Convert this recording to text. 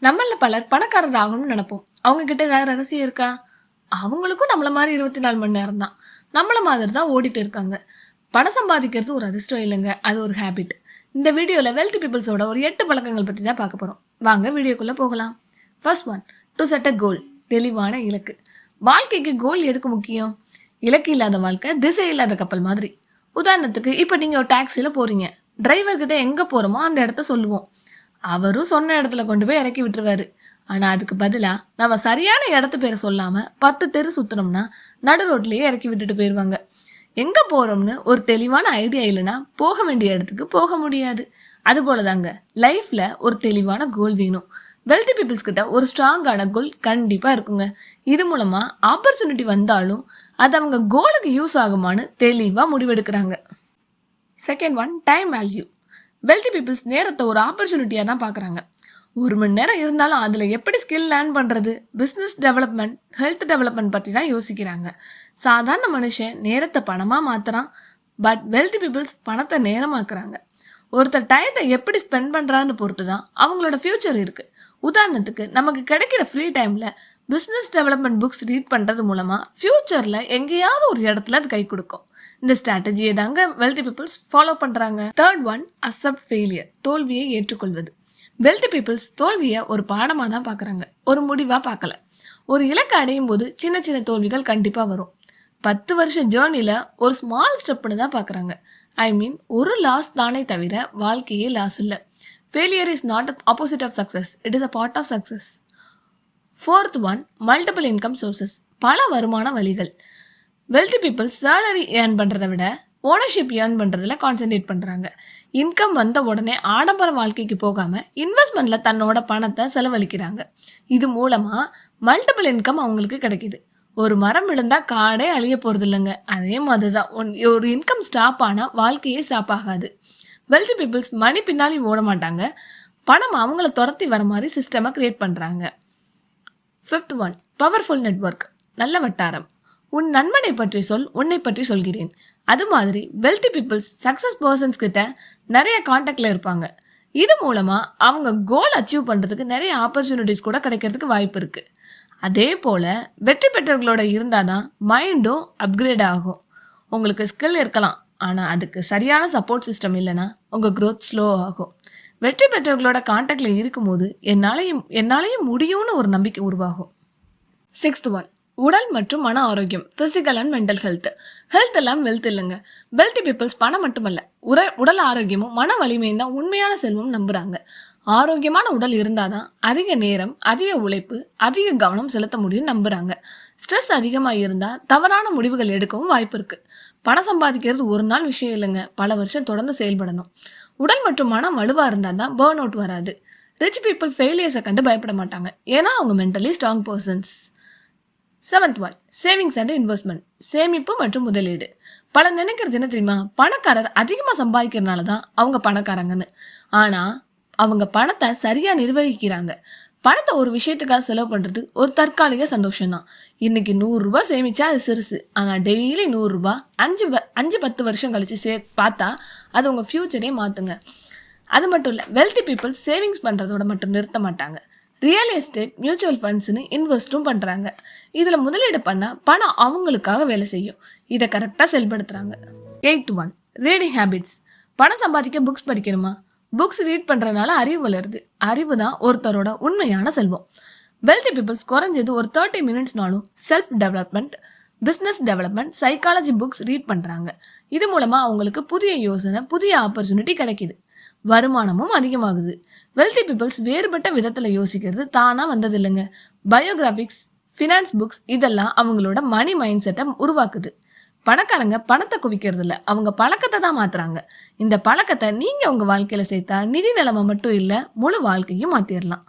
நம்மள பலர் பணக்காரர் ஆகணும்னு நினைப்போம். அவங்க கிட்ட ஏதாவது ரகசியம் இருக்கா? அவங்களுக்கும் நம்மள மாதிரி 24 மணி நேரம் தான். நம்மள மாதிரி தான் ஓடிட்டு இருக்காங்க. பணம் சம்பாதிக்கிறது ஒரு அதிர்ஷ்டம் இல்லைங்க, அது ஒரு ஹேபிட். இந்த வீடியோல வெல்த் பீப்புள்ஸோட ஒரு 8 பழக்கங்கள் பற்றி தான் பார்க்க போறோம். வாங்க வீடியோக்குள்ள போகலாம். First one, to set a goal. தெளிவான இலக்கு. வாழ்க்கைக்கு கோல் எதுக்கு முக்கியம்? இலக்கு இல்லாத வாழ்க்கை திசை இல்லாத கப்பல் மாதிரி. உதாரணத்துக்கு இப்போ நீங்க ஒரு டாக்ஸில போறீங்க. டிரைவர் கிட்ட எங்க போறோமோ அந்த இடத்த சொல்லுவோம். அவரும் சொன்ன இடத்துல கொண்டு போய் இறக்கி விட்டுருவாரு. ஆனா அதுக்கு பதிலா நம்ம சரியான இடத்து பேரை சொல்லாம 10 தெரு சுத்தணும்னா நடு ரோட்லயே இறக்கி விட்டுட்டு போயிருவாங்க. எங்க போறோம்னு ஒரு தெளிவான ஐடியா இல்லைன்னா போக வேண்டிய இடத்துக்கு போக முடியாது. அது போலதாங்க லைஃப்ல ஒரு தெளிவான கோல் வேணும். வெல்தி பீப்புள்ஸ் கிட்ட ஒரு ஸ்ட்ராங்கான கோல் கண்டிப்பா இருக்குங்க. இது மூலமா ஆப்பர்ச்சுனிட்டி வந்தாலும் அது அவங்க கோலுக்கு யூஸ் ஆகுமான்னு தெளிவா முடிவெடுக்கிறாங்க. Second one, time value. Wealthy peoples நேரத்தை ஒரு ஆப்பர்ச்சுனிட்டியாக தான் பார்க்குறாங்க. 1 மணி நேரம் இருந்தாலும் அதில் எப்படி ஸ்கில் லேர்ன் பண்ணுறது, பிஸ்னஸ் டெவலப்மெண்ட், ஹெல்த் டெவலப்மெண்ட் பற்றி தான் யோசிக்கிறாங்க. சாதாரண மனுஷன் நேரத்தை பணமாக மாற்றுறான், பட் வெல்தி பீப்புள்ஸ் பணத்தை நேரமாக்குறாங்க. ஒருத்தர் டயத்தை எப்படி ஸ்பெண்ட் பண்ணுறான்னு பொறுத்து தான் அவங்களோட ஃப்யூச்சர் இருக்குது. உதாரணத்துக்கு நமக்கு கிடைக்கிற ஃப்ரீ டைமில் பிஸ்னஸ் டெவலப்மெண்ட் புக்ஸ் ரீட் பண்ணுறது மூலமாக ஃப்யூச்சரில் எங்கேயாவது ஒரு இடத்துல அது கை கொடுக்கும். இந்த ஸ்ட்ராட்டஜியை தாங்க வெல்தி பீப்புள்ஸ் ஃபாலோ பண்ணுறாங்க. Third one, accept failure. தோல்வியை ஏற்றுக்கொள்வது. வெல்தி பீப்புள்ஸ் தோல்வியை ஒரு பாடமாக தான் பார்க்குறாங்க, ஒரு முடிவாக பார்க்கல. ஒரு இலக்கை அடையும் போது சின்ன சின்ன தோல்விகள் கண்டிப்பாக வரும். 10 வருஷம் ஜேர்னியில் ஒரு ஸ்மால் ஸ்டெப்னு தான் பார்க்குறாங்க. ஐ மீன் ஒரு லாஸ் தானே தவிர வாழ்க்கையே லாஸ் இல்லை. Failure is not opposite of success, it is a part of success. Fourth one, multiple income sources. பல வருமான வழிகள். வெல்தி பீப்புள்ஸ் சேலரி ஏர்ன் பண்ணுறதை விட ஓனர்ஷிப் ஏர்ன் பண்ணுறதுல கான்சென்ட்ரேட் பண்ணுறாங்க. இன்கம் வந்த உடனே ஆடம்பர வாழ்க்கைக்கு போகாமல் இன்வெஸ்ட்மெண்ட்டில் தன்னோட பணத்தை செலவழிக்கிறாங்க. இது மூலமாக மல்டிபிள் இன்கம் அவங்களுக்கு கிடைக்கிது. ஒரு மரம் விழுந்தால் காடே அழிய போகிறது இல்லைங்க, அதே மாதிரி தான் ஒரு இன்கம் ஸ்டாப் ஆனால் வாழ்க்கையே ஸ்டாப் ஆகாது. வெல்தி பீப்புள்ஸ் மணி பின்னாடி ஓட மாட்டாங்க, பணம் அவங்கள துரத்தி வர மாதிரி சிஸ்டமை கிரியேட் பண்ணுறாங்க. Fifth one, powerful network. நல்ல வட்டாரம். உன் நண்பனை பற்றி சொல், உன்னை பற்றி சொல்கிறேன். அது மாதிரி வெல்தி பீப்புள்ஸ் சக்ஸஸ் பர்சன்ஸ் கிட்ட நிறைய கான்டாக்டில் இருப்பாங்க. இது மூலமாக அவங்க கோல் அச்சீவ் பண்ணுறதுக்கு நிறைய ஆப்பர்ச்சுனிட்டிஸ் கூட கிடைக்கிறதுக்கு வாய்ப்பு இருக்குது. அதே போல் வெற்றி பெற்றவர்களோட இருந்தால் தான் மைண்டும் அப்கிரேட் ஆகும். உங்களுக்கு ஸ்கில் இருக்கலாம், ஆனால் அதுக்கு சரியான சப்போர்ட் சிஸ்டம் இல்லைன்னா உங்கள் க்ரோத் ஸ்லோ ஆகும். வெற்றி பெற்றவர்களோட கான்டாக்டில் இருக்கும்போது என்னாலையும் முடியும்னு ஒரு நம்பிக்கை உருவாகும். சிக்ஸ்த் ஒன், உடல் மற்றும் மன ஆரோக்கியம். Physical and mental health. Health எல்லாம் வெல்த் இல்லைங்க. வெல்தி பீப்புள்ஸ் பணம் மட்டுமல்ல, உடல் ஆரோக்கியமும் மன வலிமையும் தான் உண்மையான செல்வம் நம்புறாங்க. ஆரோக்கியமான உடல் இருந்தால் தான் அதிக நேரம், அதிக உழைப்பு, அதிக கவனம் செலுத்த முடியும் நம்புறாங்க. ஸ்ட்ரெஸ் அதிகமாக இருந்தால் தவறான முடிவுகள் எடுக்கவும் வாய்ப்பு இருக்கு. பணம் சம்பாதிக்கிறது ஒரு நாள் விஷயம் இல்லைங்க, பல வருஷம் தொடர்ந்து செயல்படணும். உடல் மற்றும் மனம் வலுவாக இருந்தால் தான் பேர்ன் அவுட் வராது. ரிச் பீப்புள் ஃபெயிலியர்ஸை கண்டு பயப்பட மாட்டாங்க, ஏன்னா அவங்க mentally strong persons. Seventh one, savings and investment. சேமிப்பு மற்றும் முதலீடு. பல நினைக்கிறது என்ன தெரியுமா, பணக்காரர் அதிகமாக சம்பாதிக்கிறதுனால தான் அவங்க பணக்காரங்கன்னு. ஆனால் அவங்க பணத்தை சரியாக நிர்வகிக்கிறாங்க. பணத்தை ஒரு விஷயத்துக்காக செலவு பண்ணுறது ஒரு தற்காலிக சந்தோஷம் தான். இன்னைக்கு 100 ரூபாய் சேமிச்சா அது சிறுசு, ஆனால் டெய்லி 100 ரூபாய் 5-10 வருஷம் கழிச்சு பார்த்தா அது உங்கள் ஃப்யூச்சரே மாற்றுங்க. அது மட்டும் இல்லை, வெல்தி பீப்புள் சேவிங்ஸ் பண்ணுறதோட மட்டும் நிறுத்த மாட்டாங்க. ரியல் எஸ்டேட், மியூச்சுவல் ஃபண்ட்ஸ்னு இன்வெஸ்ட்டும் பண்ணுறாங்க. இதில் முதலீடு பண்ணால் பணம் அவங்களுக்காக வேலை செய்யும். இதை கரெக்டாக செயல்படுத்துகிறாங்க. Eighth one, reading habits. பணம் சம்பாதிக்க புக்ஸ் படிக்கணுமா? புக்ஸ் ரீட் பண்ணுறதுனால அறிவு வளருது. அறிவு தான் ஒருத்தரோட உண்மையான செல்வம். வெல்தி பீப்புள்ஸ் குறைஞ்சது ஒரு 30 மினிட்ஸ்னாலும் self development, business development, psychology books read பண்ணுறாங்க. இது மூலமாக அவங்களுக்கு புதிய யோசனை, புதிய ஆப்பர்ச்சுனிட்டி கிடைக்கிது. வருமானமும் அதிகமாகுது. வெல்தி பீப்புள்ஸ் வேறுபட்ட விதத்தில் யோசிக்கிறது தானாக வந்தது இல்லைங்க. பயோகிராஃபிக்ஸ், ஃபினான்ஸ் புக்ஸ் இதெல்லாம் அவங்களோட மணி மைண்ட் செட்டை உருவாக்குது. பணக்காரங்க பணத்தை குவிக்கிறது இல்லை, அவங்க பழக்கத்தை தான் மாத்துறாங்க. இந்த பழக்கத்தை நீங்கள் உங்கள் வாழ்க்கையில் சேர்த்தா நிதி நிலைமை மட்டும் இல்லை, முழு வாழ்க்கையும் மாற்றிடலாம்.